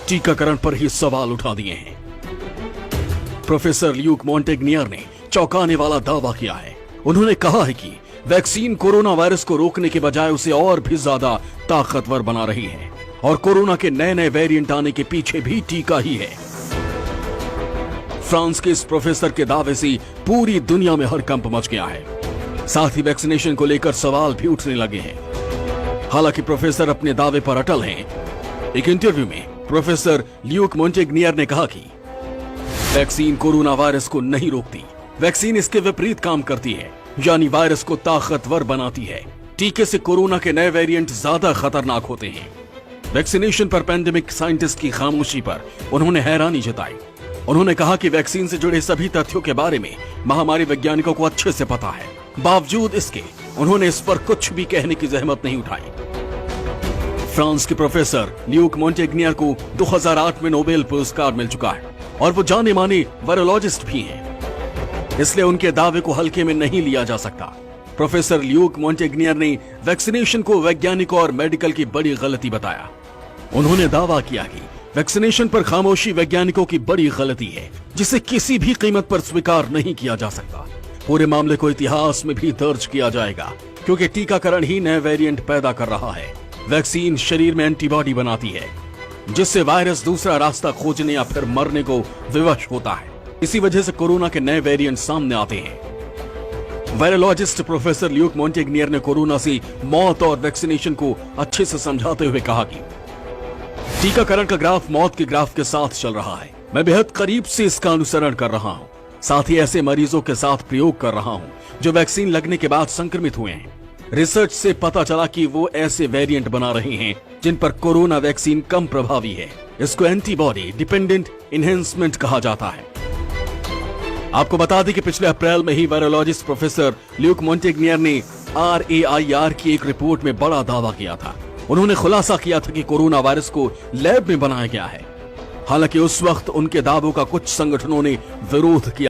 टीकाकरण पर ही सवाल उठा दिए हैं। प्रोफेसर ल्यूक मोंटेग्नियर ने चौंकाने वाला दावा किया है। उन्होंने कहा है कि वैक्सीन कोरोना वायरस को रोकने के बजाय उसे और भी ज्यादा ताकतवर बना रही है और कोरोना के नए नए वेरिएंट आने के पीछे भी टीका ही है। फ्रांस के इस प्रोफेसर के दावे से पूरी दुनिया में हड़कंप मच गया है। साथ ही वैक्सीनेशन को लेकर सवाल भी उठने लगे हैं। हालांकि प्रोफेसर अपने दावे पर अटल हैं। एक इंटरव्यू में प्रोफेसर ल्यूक मोंटेग्नियर ने कहा कि वैक्सीन कोरोना वायरस को नहीं रोकती, वैक्सीन इसके विपरीत काम करती है, यानी वायरस को ताकतवर बनाती है। टीके से कोरोना के नए वेरिएंट ज्यादा खतरनाक होते हैं। वैक्सीनेशन पर पैंडेमिक साइंटिस्ट की खामोशी पर उन्होंने हैरानी जताई। उन्होंने कहा कि वैक्सीन से जुड़े सभी तथ्यों के बारे में महामारी वैज्ञानिकों को अच्छे से पता है। बावजूद इसके उन्होंने इस पर कुछ भी कहने की जहमत नहीं उठाई। फ्रांस के प्रोफेसर ल्यूक मोंटेग्नियर को 2008 में नोबेल पुरस्कार मिल चुका है और वो जाने माने वायरोलॉजिस्ट भी हैं। इसलिए उनके दावे को हल्के में नहीं लिया जा सकता। प्रोफेसर ल्यूक मोंटेग्नियर ने वैक्सीनेशन को वैज्ञानिकों और मेडिकल की बड़ी गलती बताया। उन्होंने दावा किया कि वैक्सीनेशन पर खामोशी वैज्ञानिकों की बड़ी गलती है, जिसे किसी भी कीमत पर स्वीकार नहीं किया जा सकता। पूरे मामले को इतिहास में भी दर्ज किया जाएगा, क्योंकि टीकाकरण ही नए वेरिएंट पैदा कर रहा है। वैक्सीन शरीर में एंटीबॉडी बनाती है, जिससे वायरस दूसरा रास्ता खोजने या फिर मरने को विवश होता है। इसी वजह से कोरोना के नए वेरिएंट सामने आते हैं। वायरोलॉजिस्ट प्रोफेसर ल्यूक मोंटेग्नियर ने कोरोना से मौत और वैक्सीनेशन को अच्छे से समझाते हुए कहा कि टीकाकरण का ग्राफ मौत के ग्राफ के साथ चल रहा है। मैं बेहद करीब से इसका अनुसरण कर रहा हूं। साथ ही ऐसे मरीजों के साथ प्रयोग कर रहा हूं जो वैक्सीन लगने के बाद संक्रमित हुए हैं। रिसर्च से पता चला कि वो ऐसे वेरिएंट बना रहे हैं जिन पर कोरोना वैक्सीन कम प्रभावी है। इसको एंटीबॉडी डिपेंडेंट इनहेंसमेंट कहा जाता है। आपको बता दें कि पिछले अप्रैल में ही वायरोलॉजिस्ट प्रोफेसर ल्यूक मोंटेग्नियर ने RAIR की एक रिपोर्ट में बड़ा दावा किया था। उन्होंने खुलासा किया था कि कोरोना वायरस को लैब में बनाया गया है। हालांकि उस वक्त उनके दावों का कुछ संगठनों ने विरोध किया।